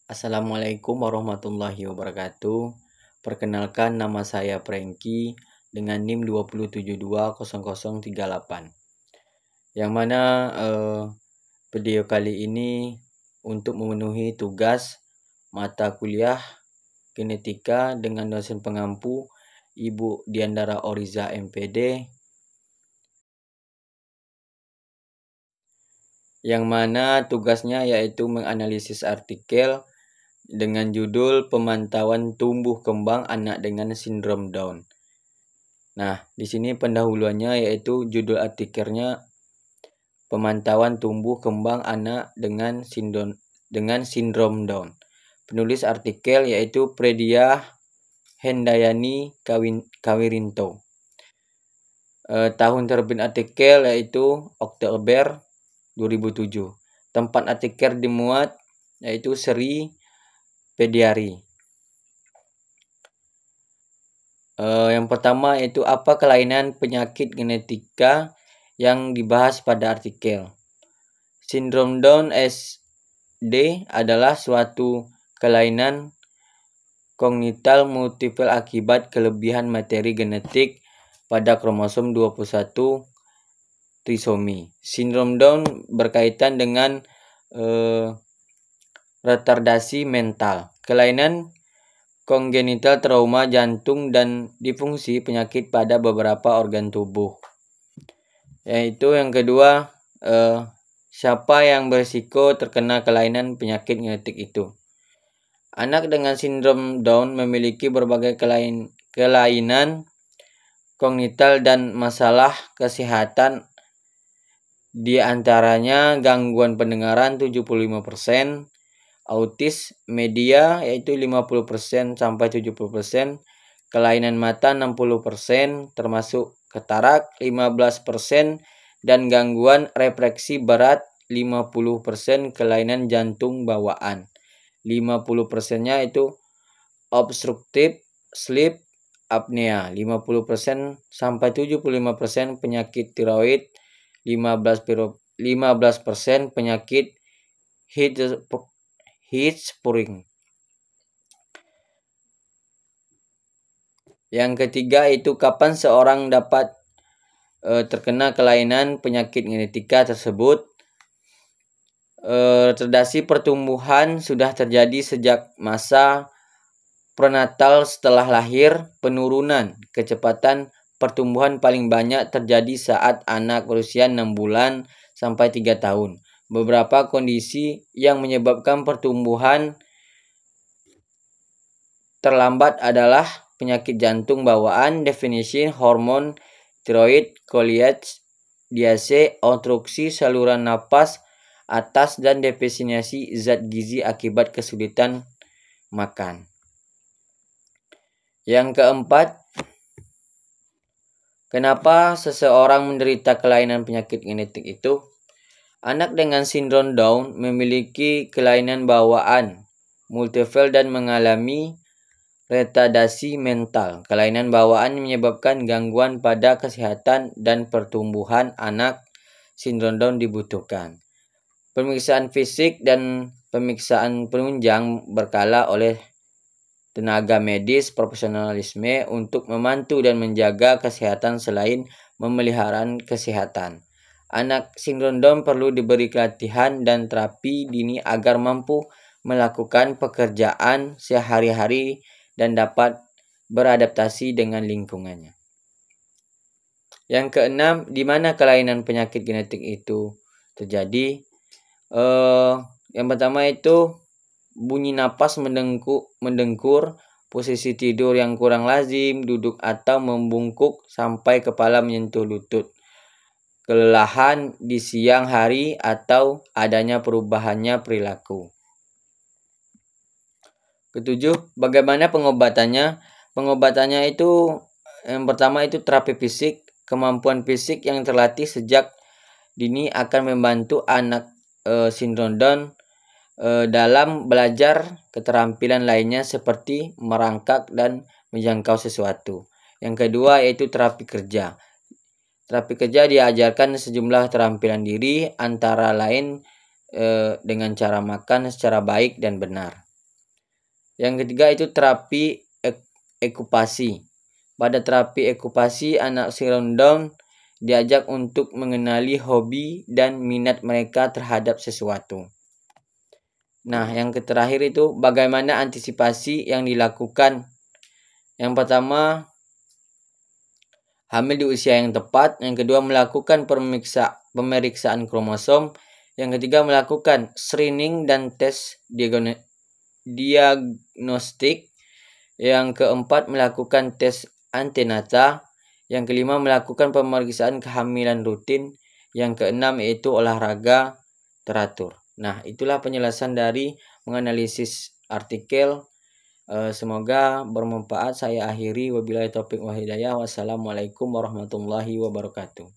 Assalamualaikum warahmatullahi wabarakatuh. Perkenalkan, nama saya Franky dengan NIM 2772038. Yang mana video kali ini untuk memenuhi tugas mata kuliah genetika dengan dosen pengampu Ibu Diandara Oriza MPD, yang mana tugasnya yaitu menganalisis artikel dengan judul pemantauan tumbuh kembang anak dengan sindrom Down. Nah, di sini pendahuluannya yaitu judul artikelnya pemantauan tumbuh kembang anak dengan sindrom Down. Penulis artikel yaitu Predia Hendayani Kawirinto. Tahun terbit artikel yaitu Oktober 2007. Tempat artikel dimuat yaitu Sri Pediari. Yang pertama yaitu apa kelainan penyakit genetika yang dibahas pada artikel. Sindrom Down SD adalah suatu kelainan kongnital multiple akibat kelebihan materi genetik pada kromosom 21 trisomi. Sindrom Down berkaitan dengan retardasi mental, kelainan kongenital, trauma jantung, dan disfungsi penyakit pada beberapa organ tubuh. Yaitu yang kedua, siapa yang berisiko terkena kelainan penyakit genetik itu. Anak dengan sindrom Down memiliki berbagai kelainan kognital dan masalah kesehatan, di antaranya gangguan pendengaran 75%, autis media yaitu 50% sampai 70%, kelainan mata 60%, termasuk katarak 15%, dan gangguan refraksi berat 50%, kelainan jantung bawaan 50%-nya itu obstructive sleep apnea 50% sampai 75%, penyakit tiroid 15% penyakit heat spring. Yang ketiga itu kapan seorang dapat terkena kelainan penyakit genetika tersebut. Retardasi pertumbuhan sudah terjadi sejak masa prenatal setelah lahir. Penurunan kecepatan pertumbuhan paling banyak terjadi saat anak berusia 6 bulan sampai 3 tahun. Beberapa kondisi yang menyebabkan pertumbuhan terlambat adalah penyakit jantung bawaan, definisi hormon tiroid, Coleage diase, obstruksi saluran napas atas, dan defisiensi zat gizi akibat kesulitan makan. Yang keempat, kenapa seseorang menderita kelainan penyakit genetik itu? Anak dengan sindrom Down memiliki kelainan bawaan multiple dan mengalami retardasi mental. Kelainan bawaan menyebabkan gangguan pada kesehatan dan pertumbuhan anak. Sindrom Down dibutuhkan pemeriksaan fisik dan pemeriksaan penunjang berkala oleh tenaga medis profesionalisme untuk membantu dan menjaga kesehatan selain memelihara kesehatan. Anak sindrom Down perlu diberi pelatihan dan terapi dini agar mampu melakukan pekerjaan sehari-hari dan dapat beradaptasi dengan lingkungannya. Yang keenam, di mana kelainan penyakit genetik itu terjadi? Yang pertama itu bunyi napas mendengkur, posisi tidur yang kurang lazim, duduk atau membungkuk sampai kepala menyentuh lutut, kelelahan di siang hari, atau adanya perubahannya perilaku. Ketujuh, bagaimana pengobatannya? Pengobatannya itu yang pertama itu terapi fisik. Kemampuan fisik yang terlatih sejak dini akan membantu anak sindrom Down dalam belajar keterampilan lainnya seperti merangkak dan menjangkau sesuatu. Yang kedua yaitu terapi kerja. Terapi kerja diajarkan sejumlah keterampilan diri, antara lain dengan cara makan secara baik dan benar. Yang ketiga itu terapi ekupasi. Pada terapi ekupasi, anak Sierra Down diajak untuk mengenali hobi dan minat mereka terhadap sesuatu. Nah, yang terakhir itu bagaimana antisipasi yang dilakukan. Yang pertama, hamil di usia yang tepat. Yang kedua, melakukan pemeriksaan kromosom. Yang ketiga, melakukan screening dan tes diagnostik. Yang keempat, melakukan tes antenata. Yang kelima, melakukan pemeriksaan kehamilan rutin. Yang keenam yaitu olahraga teratur. Nah, itulah penjelasan dari menganalisis artikel. Semoga bermanfaat. Saya akhiri, wabillahi taufiq wal hidayah. Wassalamualaikum warahmatullahi wabarakatuh.